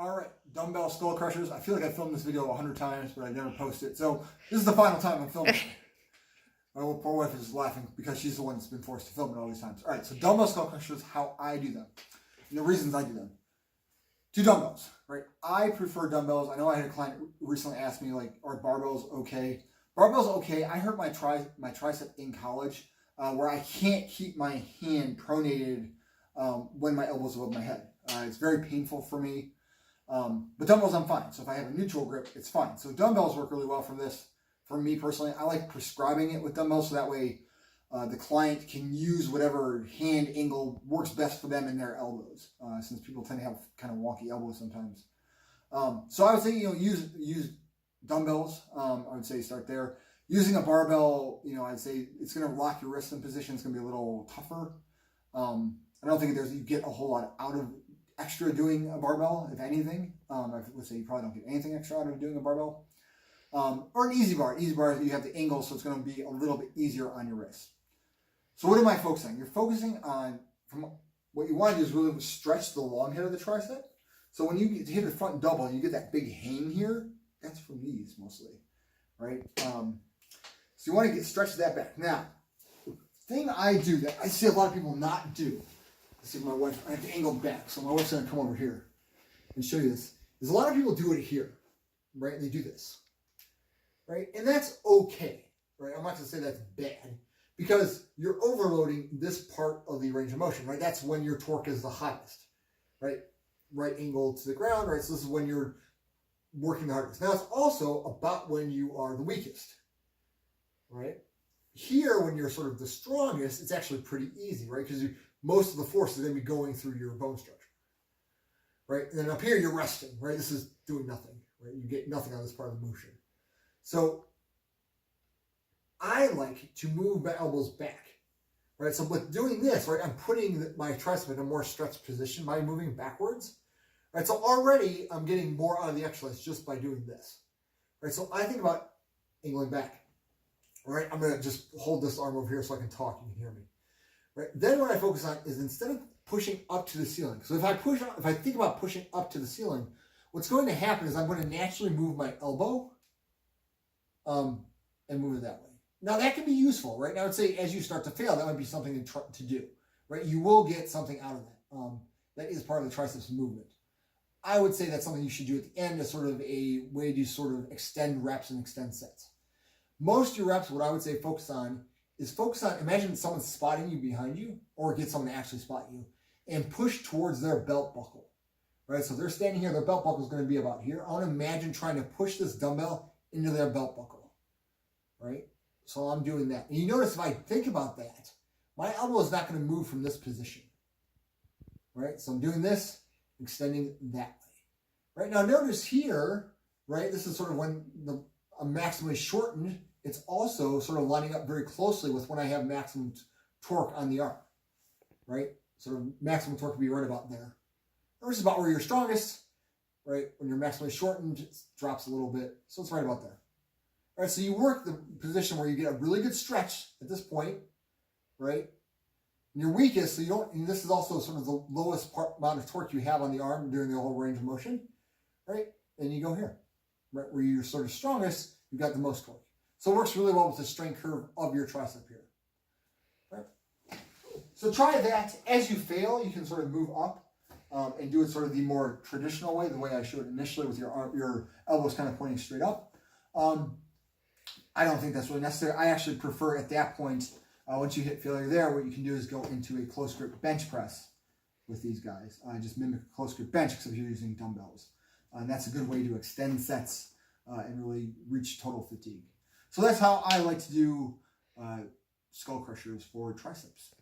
All right, dumbbell skull crushers. I feel like I filmed this video 100 times, but I never post it. So this is the final time I'm filming. My poor wife is laughing because she's the one that's been forced to film it all these times. All right, so dumbbell skull crushers, how I do them. And the reasons I do them. 2 dumbbells, right? I prefer dumbbells. I know I had a client recently ask me, like, are barbells okay? Barbells okay. I hurt my tricep in college where I can't keep my hand pronated when my elbow's above my head. It's very painful for me. But dumbbells, I'm fine. So if I have a neutral grip, it's fine. So dumbbells work really well for this. For me personally, I like prescribing it with dumbbells so that way the client can use whatever hand angle works best for them in their elbows, since people tend to have kind of wonky elbows sometimes. So I would say, use dumbbells. I would say start there. Using a barbell, I'd say it's going to lock your wrist in position. It's going to be a little tougher. I don't think you get a whole lot out of extra doing a barbell, if anything. I would say you probably don't get anything extra out of doing a barbell. Or an easy bar. Easy bar, you have the angle, so it's going to be a little bit easier on your wrist. So what am I focusing on? You're focusing on, what you want to do is really stretch the long head of the tricep. So when you hit the front double and you get that big hang here, that's from these mostly, right? So you want to stretch that back. Now, the thing I do that I see a lot of people not do, let's see if my wife, I have to angle back, so my wife's going to come over here and show you this, is a lot of people do it here, right? They do this, right? And that's okay, right? I'm not going to say that's bad, because you're overloading this part of the range of motion, right? That's when your torque is the highest, right? Right angle to the ground, right? So this is when you're working the hardest. Now it's also about when you are the weakest, right? Here, when you're sort of the strongest, it's actually pretty easy, right? Because most of the force is going to be going through your bone structure, right? And then up here, you're resting, right? This is doing nothing, right? You get nothing out of this part of the motion. So I like to move my elbows back, right? So with doing this, right, I'm putting my tricep in a more stretched position by moving backwards, right? So already I'm getting more out of the exercise just by doing this, right? So I think about angling back, right? I'm going to just hold this arm over here so I can talk, you can hear me, right? Then what I focus on is instead of pushing up to the ceiling, so if I think about pushing up to the ceiling, what's going to happen is I'm going to naturally move my elbow and move it that way. Now that can be useful, right? Now I would say as you start to fail, that might be something to do, right? You will get something out of that. That is part of the triceps movement. I would say that's something you should do at the end as sort of a way to sort of extend reps and extend sets. Most of your reps, what I would say focus on, imagine someone's spotting you behind you, or get someone to actually spot you, and push towards their belt buckle, right? So if they're standing here, their belt buckle is going to be about here. I want to imagine trying to push this dumbbell into their belt buckle, right? So I'm doing that. And you notice if I think about that, my elbow is not going to move from this position, right? So I'm doing this, extending that way. Right, now notice here, right, this is sort of when I'm maximally shortened. It's also sort of lining up very closely with when I have maximum torque on the arm, right? Sort of maximum torque would be right about there. Or this is about where you're strongest, right? When you're maximally shortened, it drops a little bit. So it's right about there. All right, so you work the position where you get a really good stretch at this point, right? And you're weakest, so you don't, and this is also sort of the lowest amount of torque you have on the arm during the whole range of motion, right? And you go here, right? Where you're sort of strongest, you've got the most torque. So it works really well with the strength curve of your tricep here, right? So try that. As you fail, you can sort of move up and do it sort of the more traditional way, the way I showed initially with your elbows kind of pointing straight up. I don't think that's really necessary. I actually prefer at that point, once you hit failure there, what you can do is go into a close grip bench press with these guys. Just mimic a close grip bench, except you're using dumbbells. And that's a good way to extend sets and really reach total fatigue. So that's how I like to do skull crushers for triceps.